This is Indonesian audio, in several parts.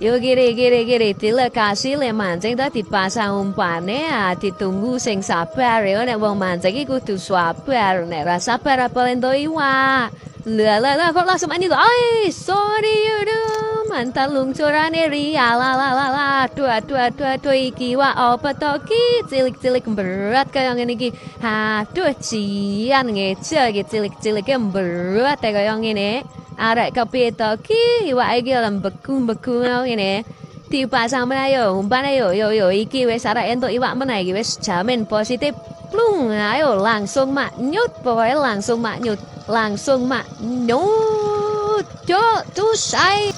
Yo gini dilekasi le mancing tadi dipasang umpane ditunggu sing sabar ya nek wong mancing iki kudu sabar nek ra sabar apa ento iwak. Lah kok langsung mani to. Ai sorry you mantan lungsurane ria la aduh iki iwak apa to ki cilik-cilik berat kaya ngene iki. Aduh cian ngeje iki cilik-cilike berat kaya ngene. Arek kepiye to ki iwake iki beku-beku ngene. Dipasang meneh yo, umpane yo iki wis arek entuk iwak meneh iki wis jamin positif. Plung, ayo langsung mak nyut, pokoknya langsung mak nyut. Yo, tuh say.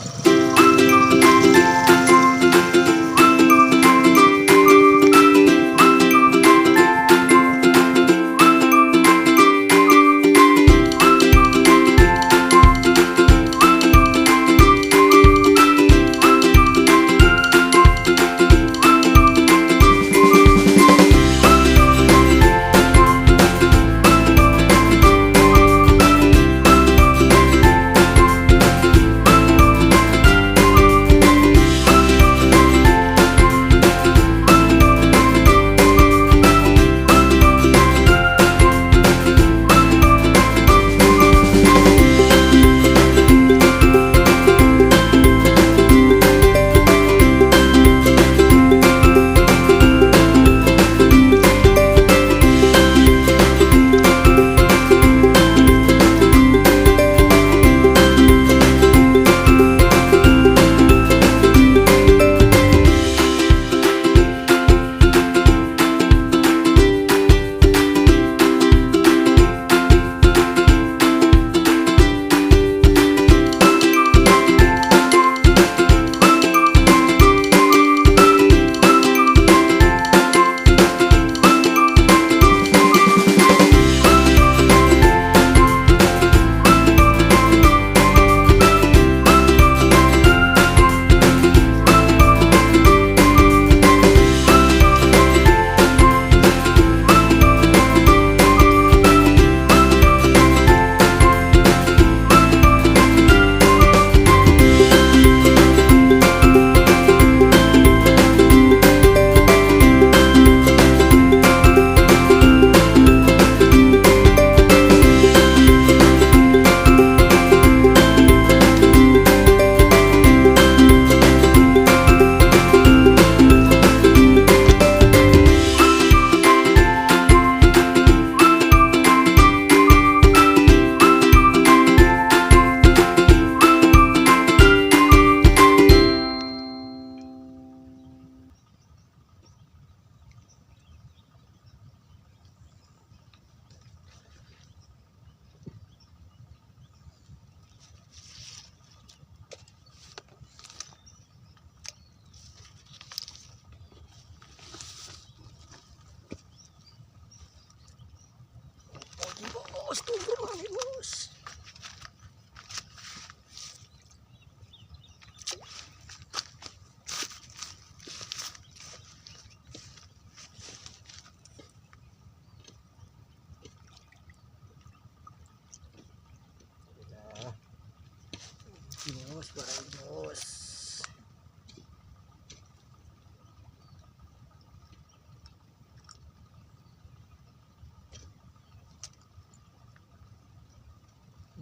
Bos.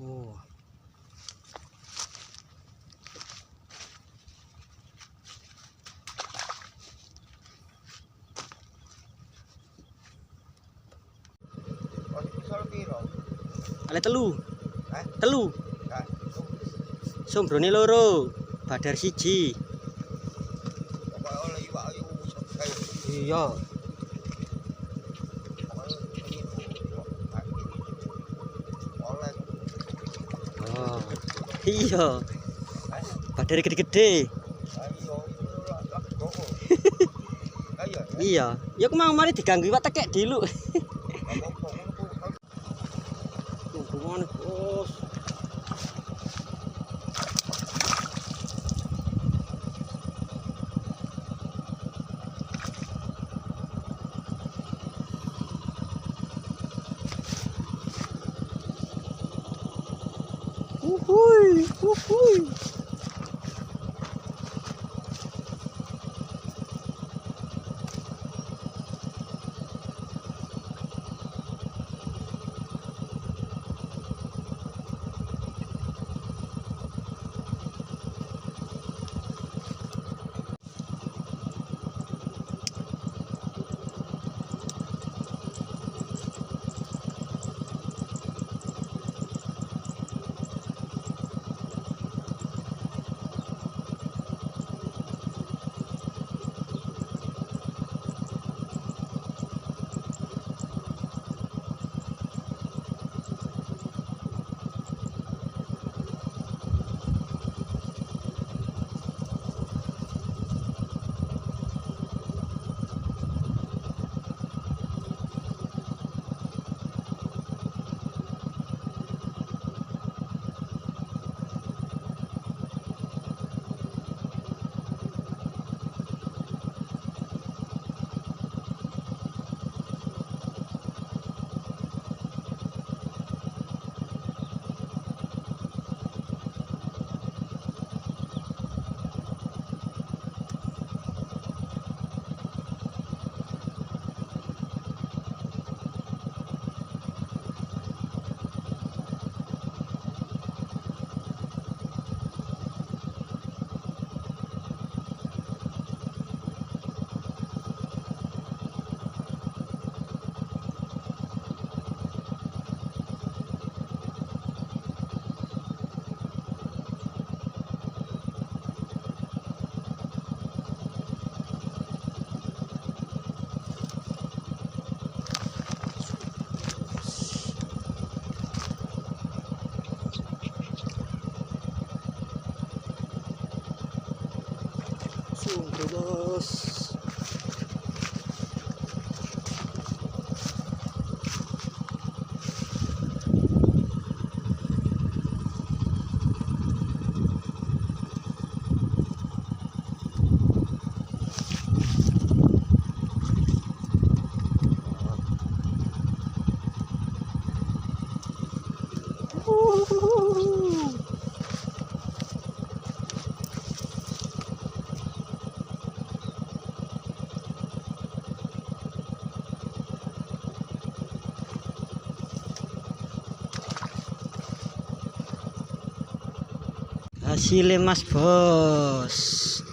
Oh. Ale telu. Telu. Sombrone loro, badar siji. Iya. Oh. Iya. Badar gede-gede. Iya. Ya aku mau mari diganggu iwak tekek dilu. Hubungan bos. Uhuy. bos. Hasilnya mas bos.